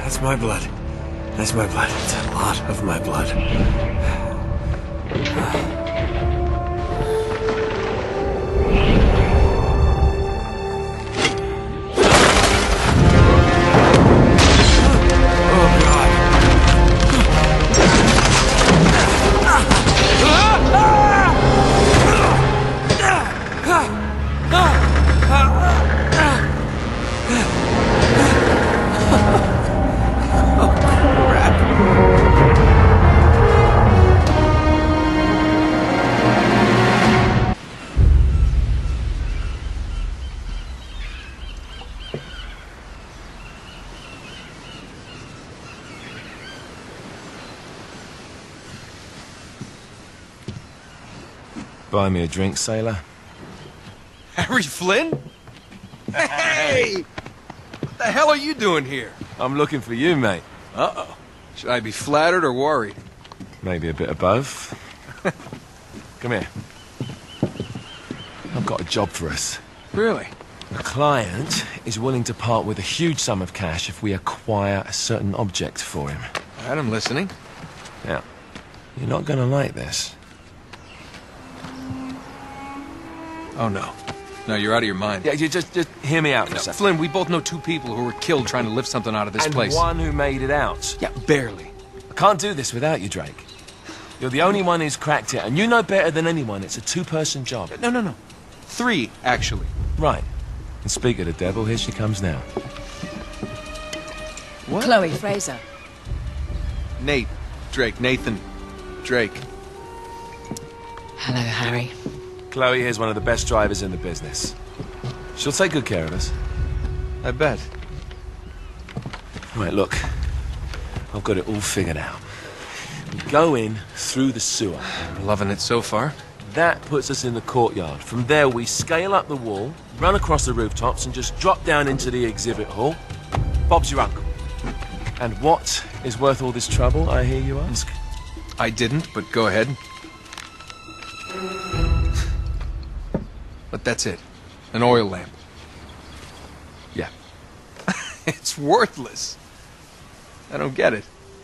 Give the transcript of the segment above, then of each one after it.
That's my blood. That's my blood. It's a lot of my blood. Buy me a drink, sailor. Harry Flynn? Hey! What the hell are you doing here? I'm looking for you, mate. Uh-oh. Should I be flattered or worried? Maybe a bit of both. Come here. I've got a job for us. Really? A client is willing to part with a huge sum of cash if we acquire a certain object for him. All right, I'm listening. Now, you're not gonna like this. Oh, no. No, you're out of your mind. Yeah, you just hear me out for a second. Flynn, we both know two people who were killed trying to lift something out of this place. And one who made it out. Yeah, barely. I can't do this without you, Drake. You're the only one who's cracked it, and you know better than anyone it's a two-person job. No. 3, actually. Right. And speak of the devil, here she comes now. What? Chloe Fraser. Nate. Drake. Nathan. Drake. Hello, Harry. Chloe here's one of the best drivers in the business. She'll take good care of us. I bet. Right, look. I've got it all figured out. We go in through the sewer. Loving it so far. That puts us in the courtyard. From there, we scale up the wall, run across the rooftops, and just drop down into the exhibit hall. Bob's your uncle. And what is worth all this trouble, I hear you ask? I didn't, but go ahead. But that's it. An oil lamp. Yeah. It's worthless. I don't get it.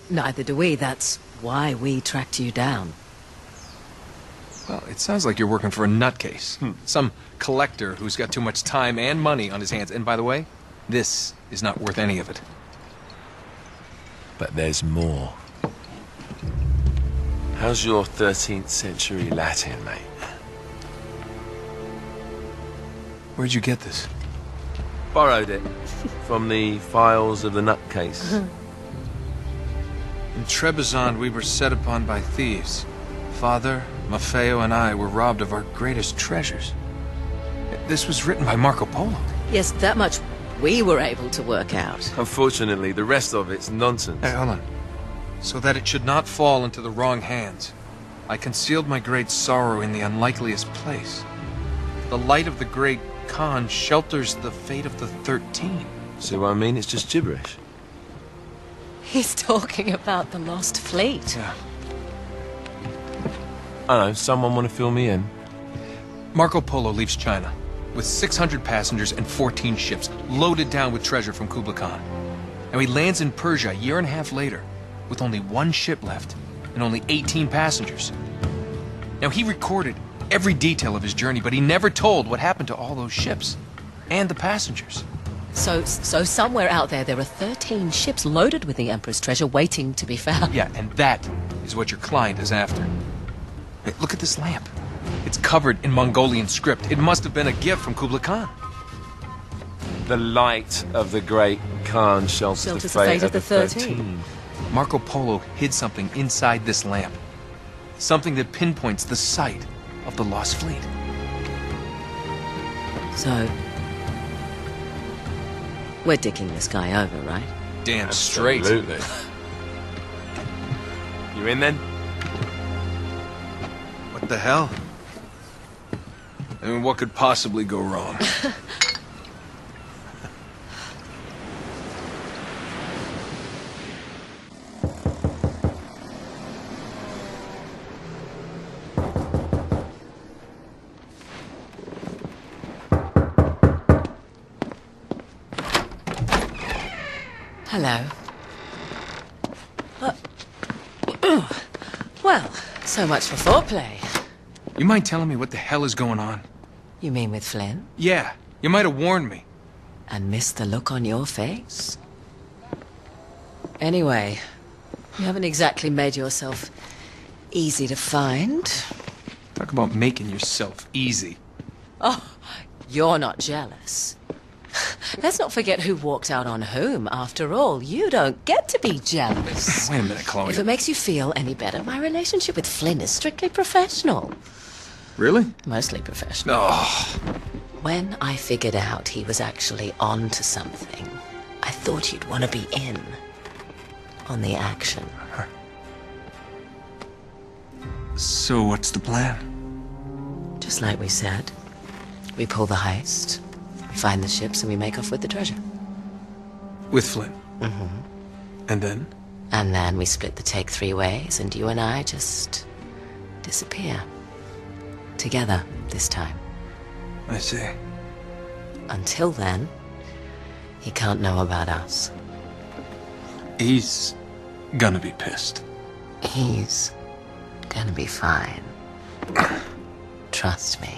Neither do we. That's why we tracked you down. Well, it sounds like you're working for a nutcase. Some collector who's got too much time and money on his hands. And by the way, this is not worth any of it. But there's more. How's your 13th century Latin, mate? Where'd you get this? Borrowed it from the files of the nutcase. In Trebizond, we were set upon by thieves. Father, Maffeo, and I were robbed of our greatest treasures. This was written by Marco Polo. Yes, that much we were able to work out. Unfortunately, the rest of it's nonsense. Hey, hold on. So that it should not fall into the wrong hands, I concealed my great sorrow in the unlikeliest place. The light of the great Khan shelters the fate of the 13. See what I mean? It's just gibberish. He's talking about the lost fleet. Yeah. I don't know, someone want to fill me in? Marco Polo leaves China with 600 passengers and 14 ships loaded down with treasure from Kublai Khan. And he lands in Persia a year and a half later with only 1 ship left and only 18 passengers. Now, he recorded every detail of his journey, but he never told what happened to all those ships and the passengers. So somewhere out there are 13 ships loaded with the Emperor's treasure waiting to be found. Yeah, and that is what your client is after. Hey, look at this lamp. It's covered in Mongolian script. It must have been a gift from Kublai Khan. The light of the great Khan shelters the fate of the 13. Marco Polo hid something inside this lamp. Something that pinpoints the site of the lost fleet. So, we're dicking this guy over, right? Damn straight. Absolutely. You in then? What the hell? I mean, what could possibly go wrong? Hello. Well, so much for foreplay. You mind telling me what the hell is going on? You mean with Flynn? Yeah, you might have warned me. And missed the look on your face? Anyway, you haven't exactly made yourself easy to find. Talk about making yourself easy. Oh, you're not jealous. Let's not forget who walked out on whom. After all, you don't get to be jealous. Wait a minute, Chloe. If it makes you feel any better, my relationship with Flynn is strictly professional. Really? Mostly professional. Oh. When I figured out he was actually on to something, I thought you'd want to be in on the action. So what's the plan? Just like we said, we pull the heist, we find the ships, and we make off with the treasure. With Flynn? Mm-hmm. And then? And then we split the take 3 ways, and you and I just disappear. Together, this time. I see. Until then, he can't know about us. He's gonna be pissed. He's gonna be fine. Trust me.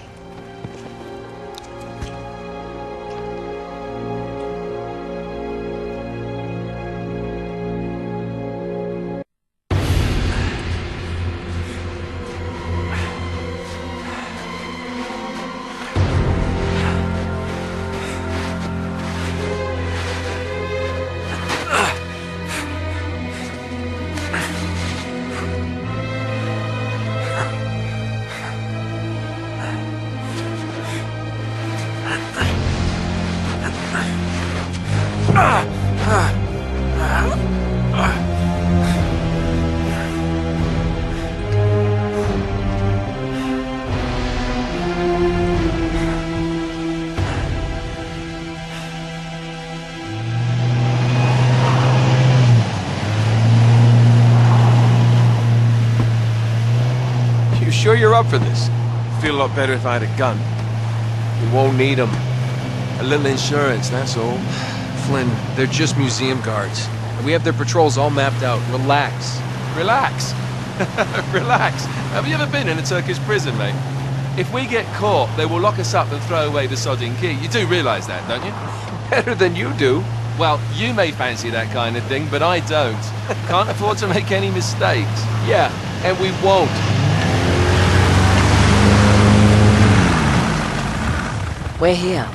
Sure you're up for this? Feel a lot better if I had a gun. We won't need them. A little insurance, that's all. Flynn, they're just museum guards. And we have their patrols all mapped out. Relax. Relax. Relax. Have you ever been in a Turkish prison, mate? If we get caught, they will lock us up and throw away the sodding key. You do realise that, don't you? Better than you do. Well, you may fancy that kind of thing, but I don't. Can't afford to make any mistakes. Yeah, and we won't. We're here.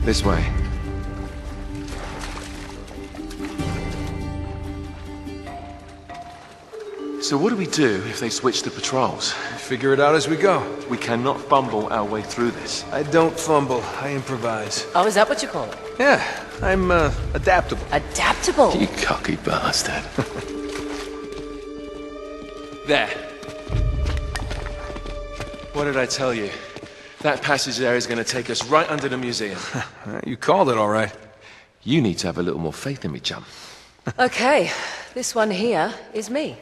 This way. So what do we do if they switch the patrols? Figure it out as we go. We cannot fumble our way through this. I don't fumble, I improvise. Oh, is that what you call it? Yeah, I'm adaptable. Adaptable. You cocky bastard. There. What did I tell you? That passage there is going to take us right under the museum. You called it all right. You need to have a little more faith in me, chum. Okay, this one here is me.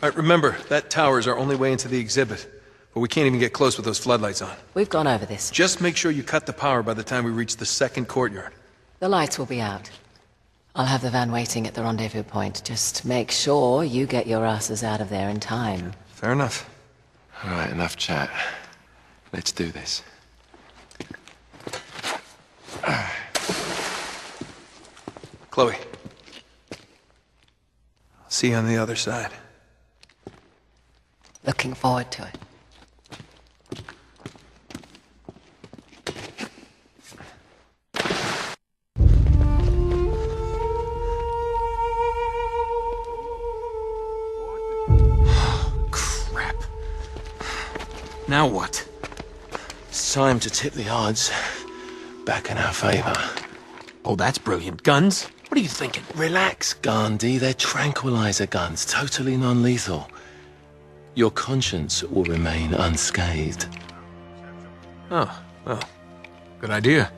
All right, remember, that tower is our only way into the exhibit. But we can't even get close with those floodlights on. We've gone over this. Just make sure you cut the power by the time we reach the second courtyard. The lights will be out. I'll have the van waiting at the rendezvous point. Just make sure you get your asses out of there in time. Fair enough. All right, enough chat. Let's do this. Chloe. I'll see you on the other side. Looking forward to it. Crap. Now what? It's time to tip the odds back in our favor. Oh, that's brilliant. Guns? What are you thinking? Relax, Gandhi. They're tranquilizer guns, totally non-lethal. Your conscience will remain unscathed. Oh, well, good idea.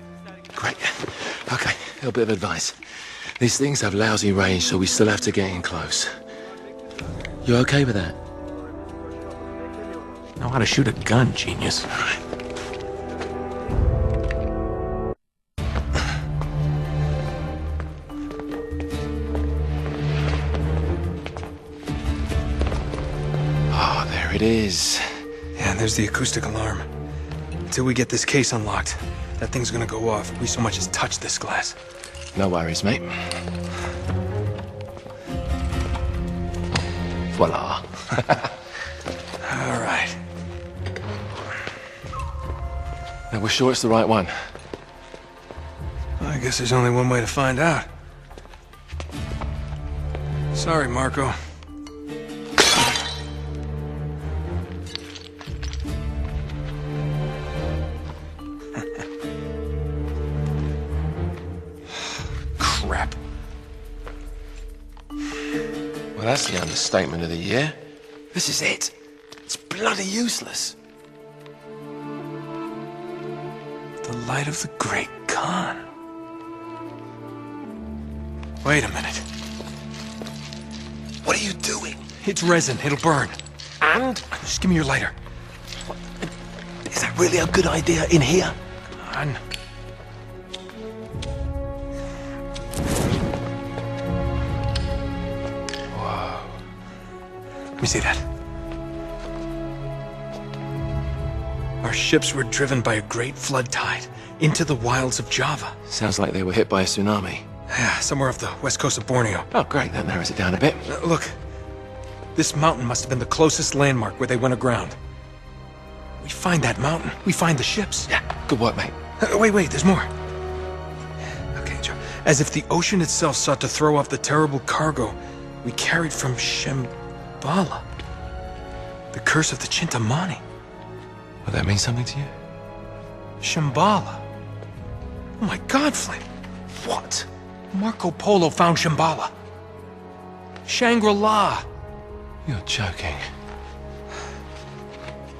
Great. Okay. little bit of advice. These things have lousy range, so we still have to get in close. You okay with that? Know how to shoot a gun, genius. All right. Oh, there it is. Yeah, there's the acoustic alarm. Until we get this case unlocked, that thing's gonna go off if we so much as touch this glass. No worries, mate. Voila. All right. Now, we're sure it's the right one. Well, I guess there's only one way to find out. Sorry, Marco. Crap. Well, that's the understatement of the year. This is it. It's bloody useless. The light of the Great Khan. Wait a minute. What are you doing? It's resin. It'll burn. And? Just give me your lighter. Is that really a good idea in here? Come on. Whoa. Let me see that. Our ships were driven by a great flood tide into the wilds of Java. Sounds like they were hit by a tsunami. Yeah, somewhere off the west coast of Borneo. Oh, great. That narrows it down a bit. Look, this mountain must have been the closest landmark where they went aground. We find that mountain, we find the ships. Yeah, good work, mate. Wait, there's more. Okay, Joe. As if the ocean itself sought to throw off the terrible cargo we carried from Shambhala. The curse of the Chintamani. Will that mean something to you? Shambhala. Oh my God, Flynn. What? Marco Polo found Shambhala. Shangri-La. You're joking.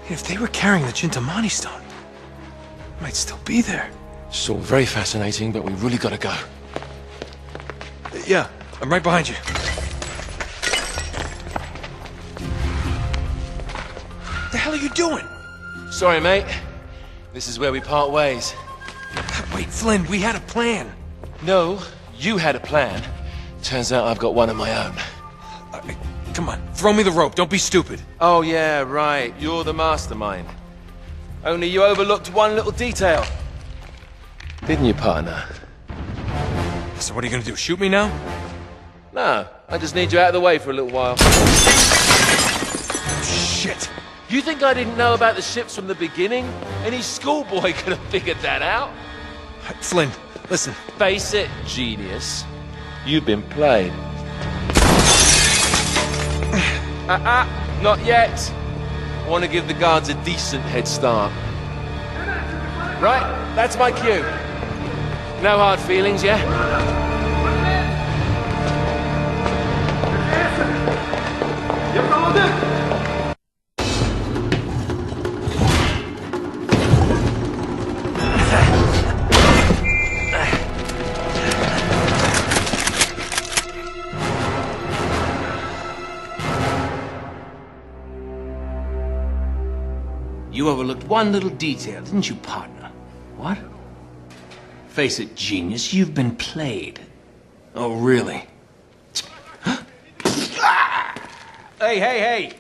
If they were carrying the Chintamani stone, it might still be there. It's all very fascinating, but we really gotta go. Yeah, I'm right behind you. What the hell are you doing? Sorry, mate. This is where we part ways. Wait, Flynn, we had a plan. No, you had a plan. Turns out I've got one of my own. Come on, throw me the rope. Don't be stupid. Oh, yeah, right. You're the mastermind. Only you overlooked one little detail. Didn't you, partner? So what are you gonna do, shoot me now? No, I just need you out of the way for a little while. Shit. You think I didn't know about the ships from the beginning? Any schoolboy could have figured that out. Flynn, listen. Face it, genius. You've been played. Not yet. I want to give the guards a decent head start. Right, that's my cue. No hard feelings, yeah? You overlooked one little detail, didn't you, partner? What? Face it, genius, you've been played. Oh, really? Hey!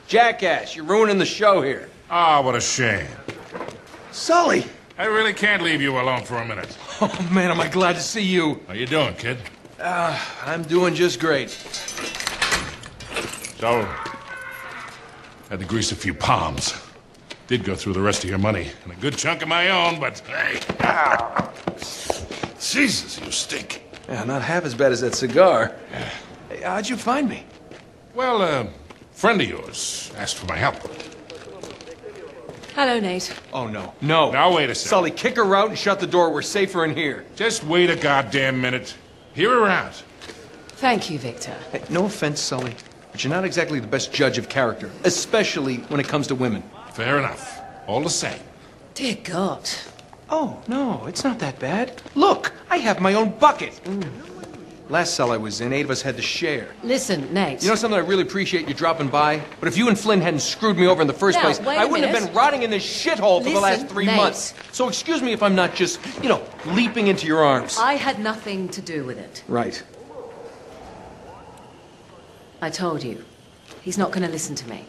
Jackass, you're ruining the show here. Ah, what a shame. Sully! I really can't leave you alone for a minute. Oh, man, am I glad to see you. How you doing, kid? I'm doing just great. So, had to grease a few palms. Did go through the rest of your money, and a good chunk of my own, but hey. Jesus, you stink. Yeah, not half as bad as that cigar. Hey, how'd you find me? Well, a friend of yours asked for my help. Hello, Nate. Oh, no. No. Now, wait a second. Sully, kick her out and shut the door. We're safer in here. Just wait a goddamn minute. Hear her out. Thank you, Victor. Hey, no offense, Sully, but you're not exactly the best judge of character, especially when it comes to women. Fair enough. All the same. Dear God. Oh, no, it's not that bad. Look, I have my own bucket. Last cell I was in, 8 of us had to share. Listen, Nate. You know something, I really appreciate you dropping by, but if you and Flynn hadn't screwed me over in the first place, I wouldn't have been rotting in this shithole for the last 3 months. So excuse me if I'm not just, leaping into your arms. I had nothing to do with it. Right. I told you. He's not going to listen to me.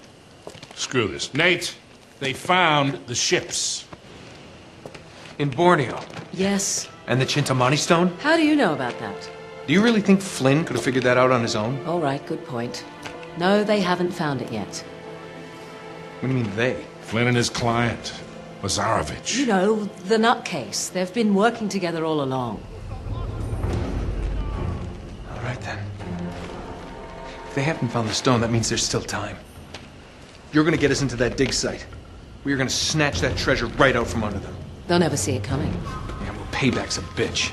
Screw this. Nate, they found the ships. In Borneo. Yes. And the Chintamani stone? How do you know about that? Do you really think Flynn could have figured that out on his own? All right, good point. No, they haven't found it yet. What do you mean, they? Flynn and his client, Lazarovich. You know, the nutcase. They've been working together all along. All right, then. If they haven't found the stone, that means there's still time. You're gonna get us into that dig site. We're gonna snatch that treasure right out from under them. They'll never see it coming. Yeah, well, payback's a bitch.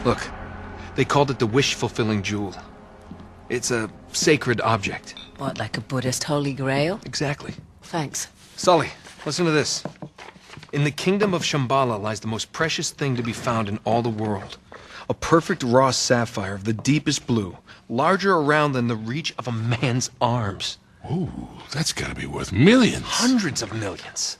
Look, they called it the wish-fulfilling jewel. It's a sacred object. What, like a Buddhist holy grail? Exactly. Thanks. Sully, listen to this. In the kingdom of Shambhala lies the most precious thing to be found in all the world. A perfect raw sapphire of the deepest blue, larger around than the reach of a man's arms. Ooh, that's gotta be worth millions. Hundreds of millions.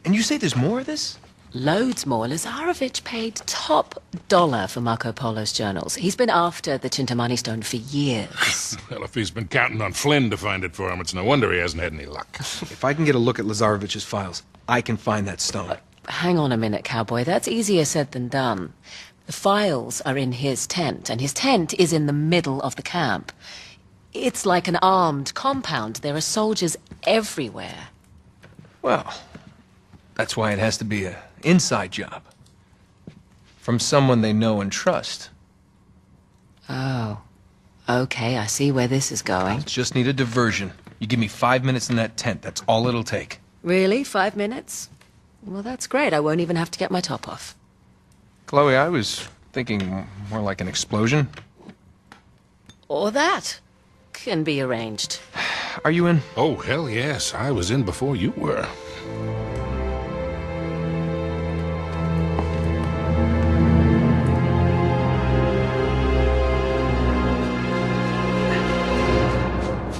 And you say there's more of this? Loads more. Lazarovich paid top dollar for Marco Polo's journals. He's been after the Chintamani stone for years. Well, if he's been counting on Flynn to find it for him, it's no wonder he hasn't had any luck. If I can get a look at Lazarovich's files, I can find that stone. Hang on a minute, cowboy. That's easier said than done. The files are in his tent, and his tent is in the middle of the camp. It's like an armed compound. There are soldiers everywhere. Well, that's why it has to be an inside job. From someone they know and trust. Oh. Okay, I see where this is going. Just need a diversion. You give me 5 minutes in that tent, that's all it'll take. Really? 5 minutes? Well, that's great. I won't even have to get my top off. Chloe, I was thinking more like an explosion. Or that. Can be arranged. Are you in? Oh, hell yes. I was in before you were.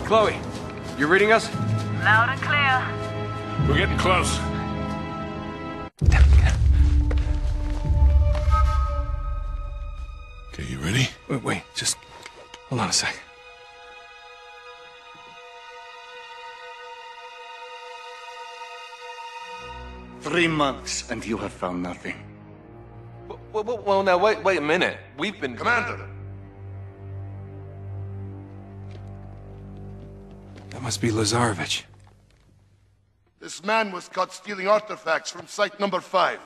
Chloe, you reading us? Loud and clear. We're getting close. Okay, you ready? Wait, just hold on a sec. Three months, and you have found nothing. Well, now, wait a minute. We've been... Commander! That must be Lazarovich. This man was caught stealing artifacts from site number 5.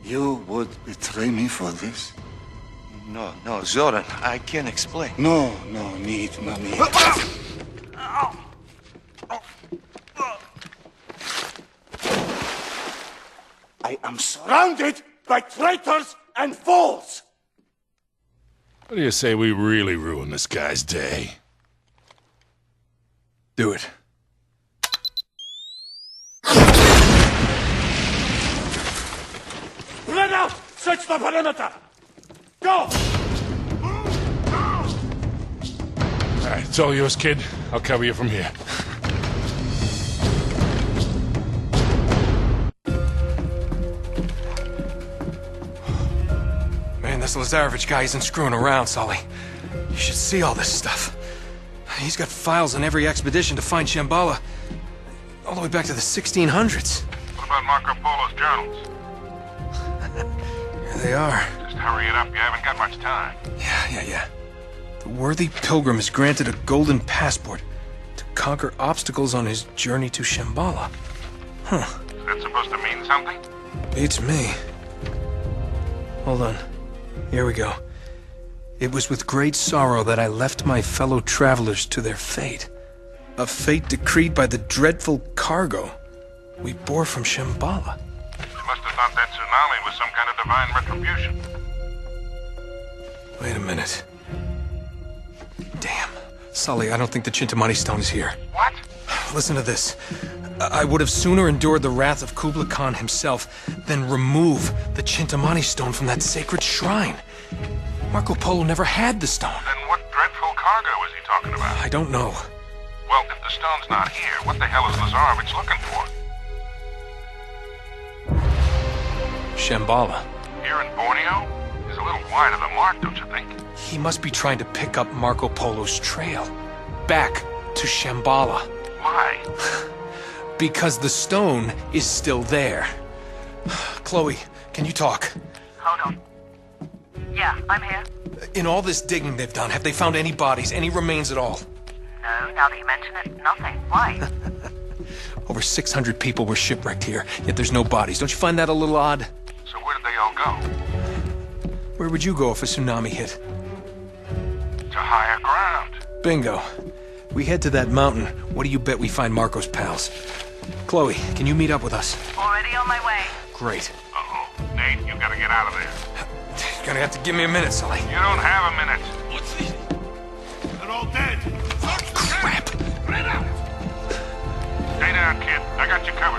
You would betray me for this? No, Zoran, I can't explain. No need. I am surrounded by traitors and fools! What do you say we really ruin this guy's day? Do it. Spread out! Search the perimeter! Go! All right, it's all yours, kid. I'll cover you from here. Man, this Lazarovich guy isn't screwing around, Sully. You should see all this stuff. He's got files on every expedition to find Shambhala, all the way back to the 1600s. What about Marco Polo's journals? Here they are. Just hurry it up, you haven't got much time. Yeah. The worthy pilgrim is granted a golden passport to conquer obstacles on his journey to Shambhala. Huh. Is that supposed to mean something? Beats me. Hold on. Here we go. It was with great sorrow that I left my fellow travelers to their fate. A fate decreed by the dreadful cargo we bore from Shambhala. You must have thought that tsunami was some kind of divine retribution. Wait a minute. Damn. Sully, I don't think the Chintamani stone is here. What? Listen to this. I would have sooner endured the wrath of Kublai Khan himself than remove the Chintamani stone from that sacred shrine. Marco Polo never had the stone. Then what dreadful cargo is he talking about? I don't know. Well, if the stone's not here, what the hell is Lazarevich looking for? Shambhala. Here in Borneo? He's a little wide of the mark, don't you think? He must be trying to pick up Marco Polo's trail. Back to Shambhala. Why? Because the stone is still there. Chloe, can you talk? Hold on. Yeah, I'm here. In all this digging they've done, have they found any bodies, any remains at all? No, now that you mention it, nothing. Why? Over 600 people were shipwrecked here, yet there's no bodies. Don't you find that a little odd? So where did they all go? Where would you go if a tsunami hit? To higher ground. Bingo. We head to that mountain. What do you bet we find Marco's pals? Chloe, can you meet up with us? Already on my way. Great. Uh-oh. Nate, you gotta get out of there. You're gonna have to give me a minute, Sully. You don't have a minute. What's this? They're all dead. Crap. Stay down, kid. I got you covered.